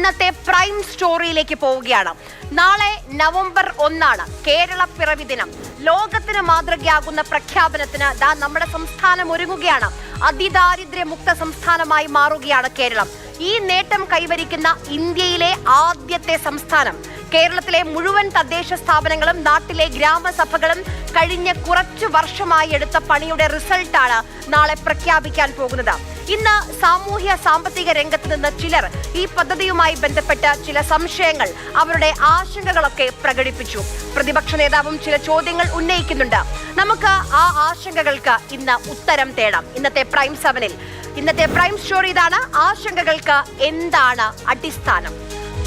ഇന്നത്തെ പ്രൈം സ്റ്റോറിയിലേക്ക് പോവുകയാണ്. നാളെ നവംബർ 1 കേരള പിറവി ദിനം. ലോകത്തിന് മാതൃകയാകുന്ന പ്രഖ്യാപനത്തിന് നമ്മുടെ സംസ്ഥാനം ഒരുങ്ങുകയാണ്. അതിദാരിദ്ര്യമുക്ത സംസ്ഥാനമായി മാറുകയാണ് കേരളം. ഈ നേട്ടം കൈവരിക്കുന്ന ഇന്ത്യയിലെ ആദ്യത്തെ സംസ്ഥാനം. കേരളത്തിലെ മുഴുവൻ തദ്ദേശ സ്ഥാപനങ്ങളും നാട്ടിലെ ഗ്രാമസഭകളും കഴിഞ്ഞ കുറച്ചു വർഷമായി എടുത്ത പണിയുടെ റിസൾട്ടാണ് നാളെ പ്രഖ്യാപിക്കാൻ പോകുന്നത്. ഇന്ന് സാമൂഹ്യ സാമ്പത്തിക രംഗത്ത് നിന്ന് ചിലർ ഈ പദ്ധതിയുമായി ബന്ധപ്പെട്ട് ചില സംശയങ്ങൾ, അവരുടെ ആശങ്കകളൊക്കെ പ്രകടിപ്പിച്ചു. പ്രതിപക്ഷ നേതാവും ചില ചോദ്യങ്ങൾ ഉന്നയിക്കുന്നുണ്ട്. നമുക്ക് ആ ആശങ്കകൾക്ക് ഇന്ന് ഉത്തരം തേടാം. ഇന്നത്തെ പ്രൈം 7-ൽ ഇന്നത്തെ പ്രൈം സ്റ്റോറി ഇതാണ്: ആശങ്കകൾക്ക് എന്താണ് അടിസ്ഥാനം?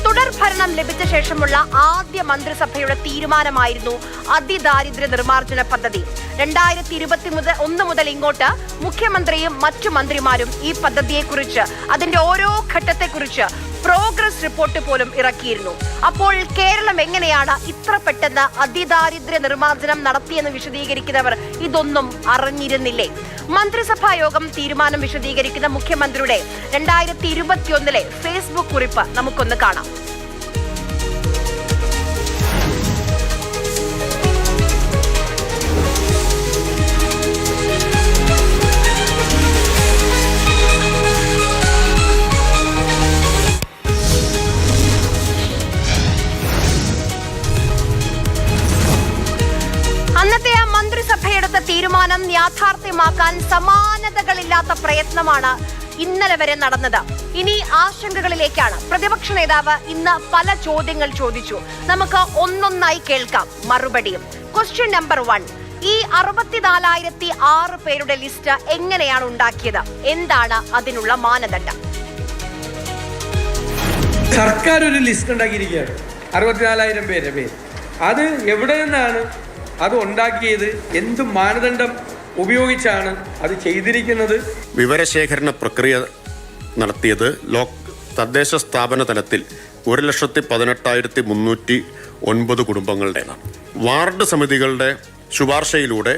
തുടർ ഭരണം ലഭിച്ച ശേഷമുള്ള ആദ്യ മന്ത്രിസഭയുടെ തീരുമാനമായിരുന്നു അതിദാരിദ്ര്യ നിർമ്മാർജ്ജന പദ്ധതി. 2021 മുതൽ ഇങ്ങോട്ട് മുഖ്യമന്ത്രിയും മറ്റു മന്ത്രിമാരും ഈ പദ്ധതിയെക്കുറിച്ച്, അതിന്റെ ഓരോ ഘട്ടത്തെക്കുറിച്ച് പ്രോഗ്രസ് റിപ്പോർട്ട് പോലും ഇറക്കിയിരുന്നു. അപ്പോൾ കേരളം എങ്ങനെയാണ് ഇത്ര പെട്ടെന്ന് അതിദാരിദ്ര്യ നിർമ്മാർജ്ജനം നടത്തിയെന്ന് വിശദീകരിക്കുന്നവർ ഇതൊന്നും അറിഞ്ഞിരുന്നില്ലേ? മന്ത്രിസഭാ യോഗം തീരുമാനം വിശദീകരിക്കുന്ന മുഖ്യമന്ത്രിയുടെ 2021 ഫേസ്ബുക്ക് കുറിപ്പ് നമുക്കൊന്ന് കാണാം. അന്നത്തെ ആ മന്ത്രിസഭയെടുത്ത തീരുമാനം യാഥാർത്ഥ്യമാക്കാൻ സമാനതകളില്ലാത്ത പ്രയത്നമാണ് ഇന്നലെ വരെ നടന്നത്. ഇനി ആശങ്കകളിലേക്കാണ്. പ്രതിപക്ഷ നേതാവ് ഇന്ന് പല ചോദ്യങ്ങൾ ചോദിച്ചു. നമുക്ക് ഒന്നൊന്നായി കേൾക്കാം മറുപടിയും. ക്വസ്റ്റ്യൻ നമ്പർ 1: ഈ 64,006 പേരുടെ ലിസ്റ്റ് എങ്ങനെയാണ് ഉണ്ടാക്കിയത്? എന്താണ് അതിനുള്ള മാനദണ്ഡം? സർക്കാർ ഒരു ലിസ്റ്റ് ഉണ്ടാക്കിയിരിക്കുകയാണ്. 64,000 പേര്. അത് എവിടെ നിന്നാണ് അത് ഉണ്ടാക്കിയത്? എന്ത് മാനദണ്ഡം ഉപയോഗിച്ചാണ് അത് ചെയ്തിരിക്കുന്നത്? വിവരശേഖരണ പ്രക്രിയ നടത്തിയത് തദ്ദേശ സ്ഥാപന തലത്തിൽ 1,18,309 കുടുംബങ്ങളുടേതാണ്. വാർഡ് സമിതികളുടെ ശുപാർശയിലൂടെ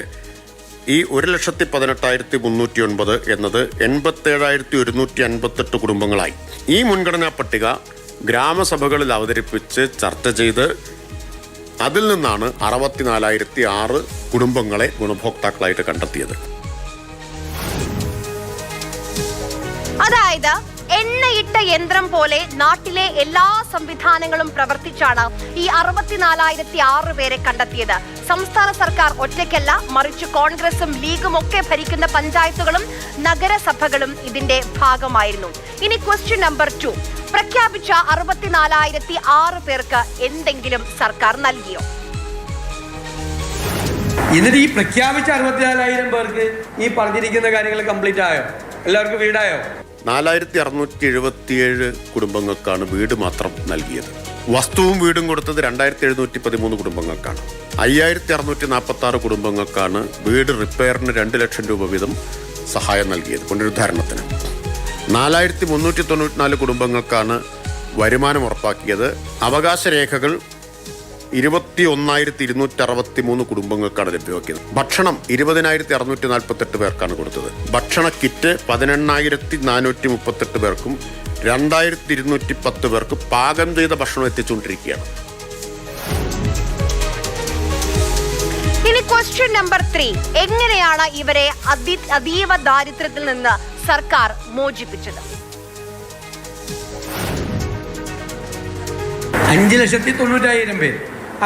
ഈ 1,18,309 എന്നത് 87,158 കുടുംബങ്ങളായി. ഈ മുൻഗണനാ പട്ടിക ഗ്രാമസഭകളിൽ അവതരിപ്പിച്ച് ചർച്ച ചെയ്ത് അതിൽ നിന്നാണ് 64,006 കുടുംബങ്ങളെ ഗുണഭോക്താക്കളായിട്ട് കണ്ടെത്തിയത്. അതായത് എണ്ണയിട്ട യന്ത്രം പോലെ നാട്ടിലെ എല്ലാ സംവിധാനങ്ങളും പ്രവർത്തിച്ചാണ് ഈ 64,006 പേരെ കണ്ടെത്തിയത്. സംസ്ഥാന സർക്കാർ ഒറ്റയ്ക്കല്ല, മറിച്ച് കോൺഗ്രസും ലീഗും ഒക്കെ ഭരിക്കുന്ന പഞ്ചായത്തുകളും നഗരസഭകളും ഇതിന്റെ ഭാഗമായിരുന്നു. ഇനി ക്വസ്റ്റ്യൻ നമ്പർ 2: പ്രഖ്യാപിച്ച 64,006 പേർക്ക് എന്തെങ്കിലും സർക്കാർ നൽകിയോ? എന്നിട്ട് ഈ പ്രഖ്യാപിച്ച 64,000 പേർക്ക് ഈ പറഞ്ഞിരിക്കുന്ന കാര്യങ്ങൾ കംപ്ലീറ്റ് ആയോ? എല്ലാവർക്കും വീടായോ? 4,677 കുടുംബങ്ങൾക്കാണ് വീട് മാത്രം നൽകിയത്. വസ്തുവും വീടും കൊടുത്തത് 2,713 കുടുംബങ്ങൾക്കാണ്. 5,646 കുടുംബങ്ങൾക്കാണ് വീട് റിപ്പയറിന് 2 ലക്ഷം രൂപ വീതം സഹായം നൽകിയത്, പുനരുദ്ധാരണത്തിന്. 4,394 കുടുംബങ്ങൾക്കാണ് വരുമാനം ഉറപ്പാക്കിയത്. അവകാശ രേഖകൾ 21,263 കുടുംബങ്ങൾക്കാണ് ലഭ്യമാക്കിയത്. ഭക്ഷണം 20,648 പേർക്കാണ് കൊടുത്തത്. ഭക്ഷണ കിറ്റ് 18,438 പേർക്കും 2,210 പേർക്ക് പാകം ചെയ്ത ഭക്ഷണം എത്തിച്ചുകൊണ്ടിരിക്കുകയാണ്. ഇനി ക്വസ്റ്റ്യൻ നമ്പർ 3: എങ്ങനെയാണ് ഇവരെ അതീവ ദാരിദ്ര്യത്തിൽ നിന്ന് സർക്കാർ മോചിപ്പിച്ചത്? 5,90,000 പേര്.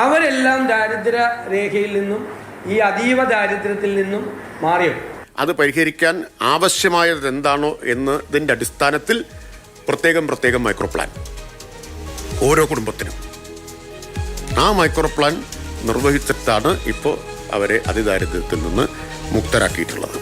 അവരെല്ലാം ദാരിദ്ര്യ രേഖയിൽ നിന്നും ഈ അതീവ ദാരിദ്ര്യത്തിൽ നിന്നും മാറിയോ? അത് പരിഹരിക്കാൻ ആവശ്യമായത് എന്താണോ എന്നതിൻ്റെ അടിസ്ഥാനത്തിൽ പ്രത്യേകം മൈക്രോ പ്ലാൻ ഓരോ കുടുംബത്തിനും. ആ മൈക്രോ പ്ലാൻ നിർവഹിച്ചിട്ടാണ് ഇപ്പോൾ അവരെ അതിദാരിദ്ര്യത്തിൽ നിന്ന് മുക്തരാക്കിയിട്ടുള്ളത്.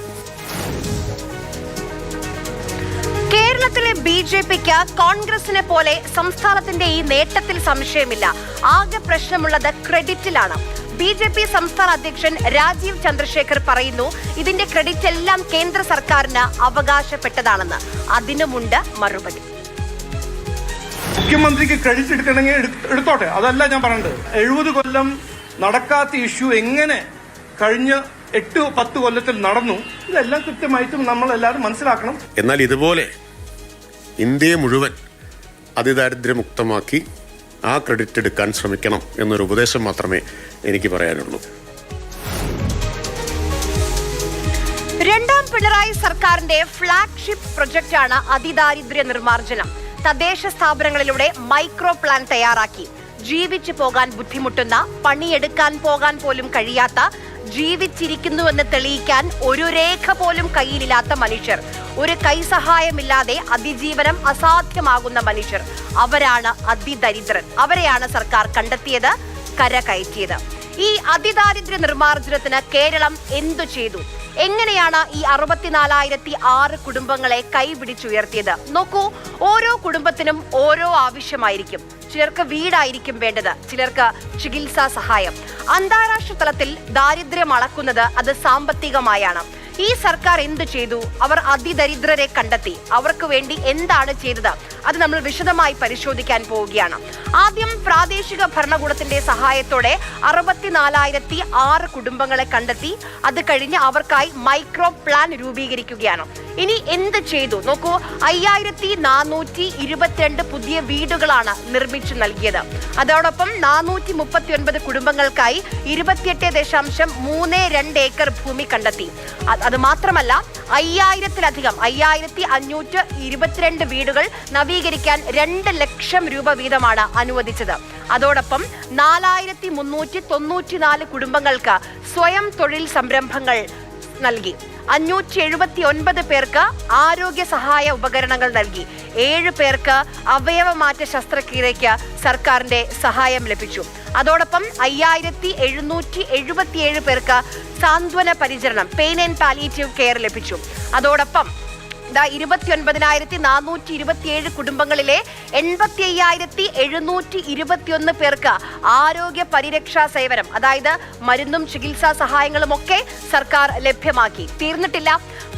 കേരളത്തിലെ BJPക്ക് കോൺഗ്രസിനെ പോലെ സംസ്ഥാനത്തിന്റെ ഈ നേട്ടത്തിൽ സംശയമില്ല. ആകെ പ്രശ്നമുള്ളത് ക്രെഡിറ്റിലാണ്. BJP സംസ്ഥാന അധ്യക്ഷൻ രാജീവ് ചന്ദ്രശേഖർ പറയുന്നു, ഇതിന്റെ ക്രെഡിറ്റ് എല്ലാം കേന്ദ്ര സർക്കാരിന് അവകാശപ്പെട്ടതാണെന്ന്. അതിനുമുണ്ട് മറുപടി. മുഖ്യമന്ത്രിക്ക് ക്രെഡിറ്റ് എടുക്കണമെങ്കിൽ എടുത്തോട്ടെ, അതല്ല ഞാൻ പറഞ്ഞത്. 70 കൊല്ലം നടക്കാത്ത ഇഷ്യൂ എങ്ങനെ കഴിഞ്ഞ 8-10 കൊല്ലത്തിൽ നടന്നു, ഇതെല്ലാം കൃത്യമായിട്ടും നമ്മൾ എല്ലാവരും മനസ്സിലാക്കണം. എന്നാൽ ഇതുപോലെ ഇന്ത്യയെ മുഴുവൻ അതിദാരിദ്ര്യമുക്തമാക്കി ആ ക്രെഡിറ്റ് എടുക്കാൻ ശ്രമിക്കണം എന്നൊരു ഉപദേശം മാത്രമേ എനിക്ക് പറയാനുള്ളൂ. രണ്ടാം പിണറായി സർക്കാരിന്റെ ഫ്ളാഗ്ഷിപ്പ് പ്രൊജക്റ്റാണ് അതിദാരിദ്ര്യ നിർമ്മാർജ്ജനം. തദ്ദേശ സ്ഥാപനങ്ങളിലൂടെ മൈക്രോ പ്ലാൻ തയ്യാറാക്കി ജീവിച്ചു പോകാൻ ബുദ്ധിമുട്ടുന്ന, പണിയെടുക്കാൻ പോകാൻ പോലും കഴിയാത്ത, ജീവിച്ചിരിക്കുന്നുവെന്ന് തെളിയിക്കാൻ ഒരു രേഖ പോലും കയ്യിലില്ലാത്ത മനുഷ്യർ, ഒരു കൈസഹായമില്ലാതെ അതിജീവനം അസാധ്യമാകുന്ന മനുഷ്യർ, അവരാണ് അതിദരിദ്രർ. അവരെയാണ് സർക്കാർ കണ്ടെത്തിയത്, കരകയറ്റിയത്. ഈ അതിദാരിദ്ര്യ നിർമ്മാർജ്ജനത്തിന് കേരളം എന്തു ചെയ്തു? എങ്ങനെയാണ് ഈ 64,006 കുടുംബങ്ങളെ കൈപിടിച്ചുയർത്തിയത്? നോക്കൂ, ഓരോ കുടുംബത്തിനും ഓരോ ആവശ്യമായിരിക്കും. ചിലർക്ക് വീടായിരിക്കും വേണ്ടത്, ചിലർക്ക് ചികിത്സാ സഹായം. അന്താരാഷ്ട്ര തലത്തിൽ ദാരിദ്ര്യം അളക്കുന്നത് അത് സാമ്പത്തികമായാണ്. ഈ സർക്കാർ എന്തു ചെയ്തു? അവർ അതിദരിദ്രരെ കണ്ടെത്തി. അവർക്ക് വേണ്ടി എന്താണ് ചെയ്തത്? അത് നമ്മൾ വിശദമായി പരിശോധിക്കാൻ പോവുകയാണ്. ആദ്യം പ്രാദേശിക ഭരണകൂടത്തിന്റെ സഹായത്തോടെ 64,006 കുടുംബങ്ങളെ കണ്ടെത്തി. അത് കഴിഞ്ഞ് അവർക്കായി മൈക്രോ പ്ലാൻ രൂപീകരിക്കുകയാണ്. ഇനി എന്ത് ചെയ്തു നോക്കൂ. 5,422 പുതിയ വീടുകളാണ് നിർമ്മിച്ചു നൽകിയത്. അതോടൊപ്പം 439 കുടുംബങ്ങൾക്കായി 28.32 ഏക്കർ ഭൂമി കണ്ടെത്തി. അത് മാത്രമല്ല 5,000-ലധികം 5,522 വീടുകൾ നവീകരിക്കാൻ 2 ലക്ഷം രൂപ വീതമാണ് അനുവദിച്ചത്. അതോടൊപ്പം 4,394 കുടുംബങ്ങൾക്ക് സ്വയം തൊഴിൽ സംരംഭങ്ങൾ നൽകി. 579 പേർക്ക് ആരോഗ്യ സഹായ ഉപകരണങ്ങൾ നൽകി. 7 പേർക്ക് അവയവമാറ്റ ശസ്ത്രക്രിയയ്ക്ക് സർക്കാരിന്റെ സഹായം ലഭിച്ചു. അതോടൊപ്പം 5,777 പേർക്ക് സാന്ത്വന പരിചരണം, പെയിൻ ആൻഡ് പാലിയേറ്റീവ് കെയർ ലഭിച്ചു. അതോടൊപ്പം 29,427 കുടുംബങ്ങളിലെ 85,721 പേർക്ക് ആരോഗ്യ പരിരക്ഷാ സേവനം, അതായത് മരുന്നും ചികിത്സാ സഹായങ്ങളും ഒക്കെ സർക്കാർ ലഭ്യമാക്കി. തീർന്നിട്ടില്ല,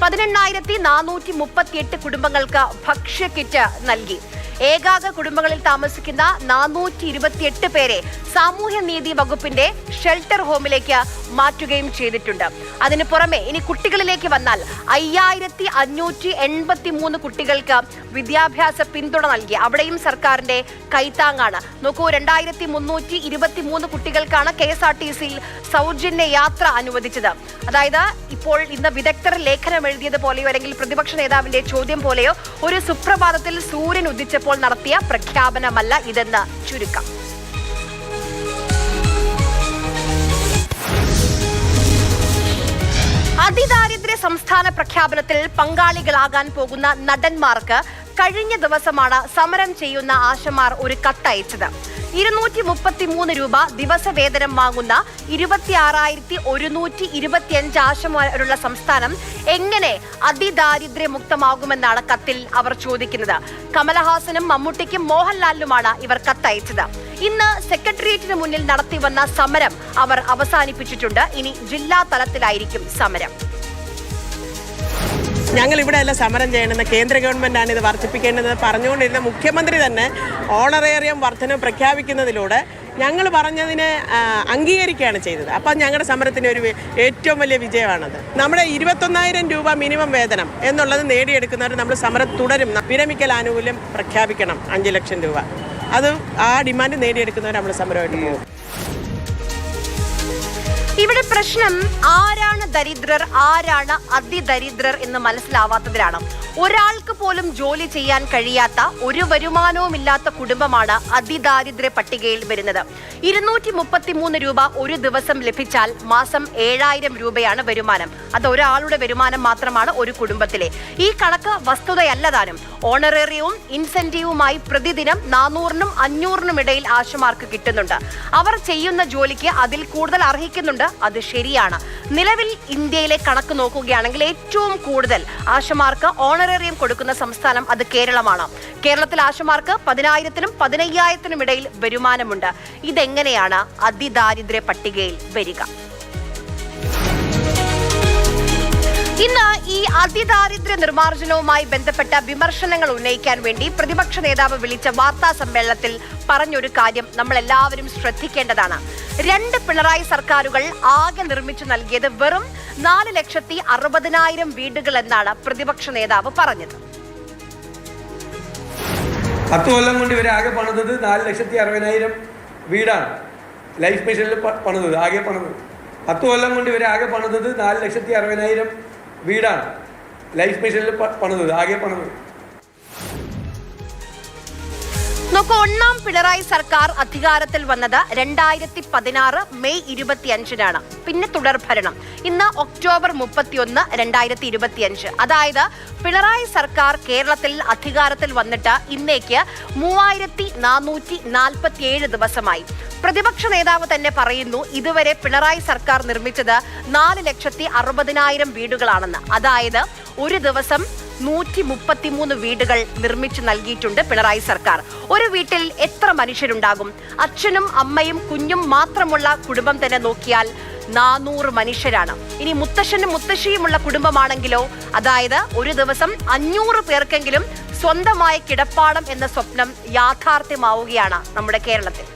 18,438 കുടുംബങ്ങൾക്ക് ഭക്ഷ്യ കിറ്റ് നൽകി. ഏകാഗ കുടുംബങ്ങളിൽ താമസിക്കുന്ന 428 പേരെ സാമൂഹ്യനീതി വകുപ്പിന്റെ ഷെൽട്ടർ ഹോമിലേക്ക് മാറ്റുകയും ചെയ്തിട്ടുണ്ട്. അതിനു പുറമെ ഇനി കുട്ടികളിലേക്ക് വന്നാൽ 5,583 കുട്ടികൾക്ക് വിദ്യാഭ്യാസ പിന്തുണ നൽകി. അവിടെയും സർക്കാരിന്റെ കൈത്താങ്ങാണ്. നോക്കൂ, 2,323 കുട്ടികൾക്കാണ് KSRTCയിൽ സൗജന്യ യാത്ര അനുവദിച്ചത്. അതായത് ഇപ്പോൾ ഇന്ന് വിദഗ്ധർ ലേഖനം എഴുതിയതുപോലെയോ അല്ലെങ്കിൽ പ്രതിപക്ഷ നേതാവിന്റെ ചോദ്യം പോലെയോ ഒരു സുപ്രഭാതത്തിൽ സൂര്യൻ ഉദിച്ചപ്പോൾ നടത്തിയ പ്രഖ്യാപനമല്ല ഇതെന്ന് ചുരുക്കം. അതിദാരിദ്ര്യ സംസ്ഥാന പ്രഖ്യാപനത്തിൽ പങ്കാളികളാകാൻ പോകുന്ന നടന്മാർക്ക് കഴിഞ്ഞ ദിവസമാണ് സമരം ചെയ്യുന്ന ആശമാർ ഒരു കത്തയച്ചത്. 233 രൂപ ദിവസവേതനം വാങ്ങുന്ന 26,125 ആശമാരുള്ള സംസ്ഥാനം എങ്ങനെ അതിദാരിദ്ര്യമുക്തമാകുമെന്നാണ് കത്തിൽ അവർ ചോദിക്കുന്നത്. കമലഹാസനും മമ്മൂട്ടിക്കും മോഹൻലാലിനുമാണ് ഇവർ കത്തയച്ചത്. ഇന്ന് സെക്രട്ടേറിയറ്റിന് മുന്നിൽ നടത്തിവന്ന സമരം അവർ അവസാനിപ്പിച്ചിട്ടുണ്ട്. ഇനി ജില്ലാ തലത്തിലായിരിക്കും സമരം. ഞങ്ങൾ ഇവിടെ അല്ല സമരം ചെയ്യണമെന്ന്, കേന്ദ്ര ഗവൺമെൻറ്റാണ് ഇത് വർദ്ധിപ്പിക്കേണ്ടതെന്ന് പറഞ്ഞുകൊണ്ടിരുന്ന മുഖ്യമന്ത്രി തന്നെ ഓണറേറിയം വർധന പ്രഖ്യാപിക്കുന്നതിലൂടെ ഞങ്ങൾ പറഞ്ഞതിനെ അംഗീകരിക്കുകയാണ് ചെയ്തത്. അപ്പം ഞങ്ങളുടെ സമരത്തിന് ഒരു ഏറ്റവും വലിയ വിജയമാണത്. നമ്മുടെ 21,000 രൂപ മിനിമം വേതനം എന്നുള്ളത് നേടിയെടുക്കുന്നവർ നമ്മൾ സമരം തുടരും. വിരമിക്കൽ ആനുകൂല്യം പ്രഖ്യാപിക്കണം 5 ലക്ഷം രൂപ. അത് ആ ഡിമാൻഡ് നേടിയെടുക്കുന്നവർ നമ്മൾ സമരമായിട്ട് പോകും. ഇവിടെ പ്രശ്നം ആരാണ് ദരിദ്രർ, ആരാണ് അതിദരിദ്രർ എന്ന് മനസ്സിലാവാത്തതിലാണ്. ഒരാൾക്ക് പോലും ജോലി ചെയ്യാൻ കഴിയാത്ത, ഒരു വരുമാനവുമില്ലാത്ത കുടുംബമാണ് അതിദാരിദ്ര്യ പട്ടികയിൽ വരുന്നത്. 233 രൂപ ഒരു ദിവസം ലഭിച്ചാൽ മാസം 7,000 രൂപയാണ് വരുമാനം. അത് ഒരാളുടെ വരുമാനം മാത്രമാണ് ഒരു കുടുംബത്തിലെ. ഈ കണക്ക് വസ്തുതയല്ല താനും. ഓണറേറിയവും ഇൻസെന്റീവുമായി പ്രതിദിനം 400-നും 500-നും ഇടയിൽ ആശമാർക്ക് കിട്ടുന്നുണ്ട്. അവർ ചെയ്യുന്ന ജോലിക്ക് അതിൽ കൂടുതൽ അർഹിക്കുന്നുണ്ട്. അത് ശരിയാണ്. നിലവിൽ ഇന്ത്യയിലെ കണക്ക് നോക്കുകയാണെങ്കിൽ ഏറ്റവും കൂടുതൽ ആശമാർക്ക് ഓണറേറിയം കൊടുക്കുന്ന സംസ്ഥാനം അത് കേരളമാണ്. കേരളത്തിൽ ആശമാർക്ക് 10,000-നും 15,000-നും ഇടയിൽ വരുമാനമുണ്ട്. ഇതെങ്ങനെയാണ് അതിദാരിദ്ര്യ പട്ടികയിൽ വരിക? ഇന്ന് ഈ അതിദാരിദ്ര്യ നിർമ്മാർജ്ജനവുമായി ബന്ധപ്പെട്ട വിമർശനങ്ങൾ ഉന്നയിക്കാൻ വേണ്ടി പ്രതിപക്ഷ നേതാവ് വിളിച്ച വാർത്താ സമ്മേളനത്തിൽ പറഞ്ഞൊരു കാര്യം നമ്മൾ എല്ലാവരും ശ്രദ്ധിക്കേണ്ടതാണ്. 2 പിണറായി സർക്കാരുകൾ ആകെ നിർമ്മിച്ചു നൽകിയത് വെറും 4,60,000 വീടുകൾ എന്നാണ് പ്രതിപക്ഷ നേതാവ് പറഞ്ഞത്. 10 കൊല്ലം കൊണ്ട് ഇവരെ ആകെ പണിതത് 4,60,000 വീടാണ്. ലൈഫ് മിഷനിൽ പണിതത് ആകെ പണിതത് 10 കൊല്ലം കൊണ്ട് ഇവരെ ആകെ പണിതത് 4,60,000 വീടാണ്. ലൈഫ് മിഷനിൽ പണിതത് ആകെ പണിതത്. നോക്കൂ, ഒന്നാം പിണറായി സർക്കാർ അധികാരത്തിൽ വന്നത് 2016 മെയ് 25-നാണ്. പിന്നെ തുടർഭരണം ഇന്ന് ഒക്ടോബർ 31, 2025. അതായത് പിണറായി സർക്കാർ കേരളത്തിൽ അധികാരത്തിൽ വന്നിട്ട് ഇന്നേക്ക് 3447 ദിവസമായി. പ്രതിപക്ഷ നേതാവ് തന്നെ പറയുന്നു ഇതുവരെ പിണറായി സർക്കാർ നിർമ്മിച്ചത് 4,60,000 വീടുകളാണെന്ന്. അതായത് ഒരു ദിവസം 133 വീടുകൾ നിർമ്മിച്ചു നൽകിയിട്ടുണ്ട് പിണറായി സർക്കാർ. ഒരു വീട്ടിൽ എത്ര മനുഷ്യരുണ്ടാകും? അച്ഛനും അമ്മയും കുഞ്ഞും മാത്രമുള്ള കുടുംബം തന്നെ നോക്കിയാൽ 400 മനുഷ്യരാണ്. ഇനി മുത്തശ്ശനും മുത്തശ്ശിയുമുള്ള കുടുംബമാണെങ്കിലോ, അതായത് ഒരു ദിവസം 500 പേർക്കെങ്കിലും സ്വന്തമായ കിടപ്പാടം എന്ന സ്വപ്നം യാഥാർത്ഥ്യമാവുകയാണ് നമ്മുടെ കേരളത്തിൽ.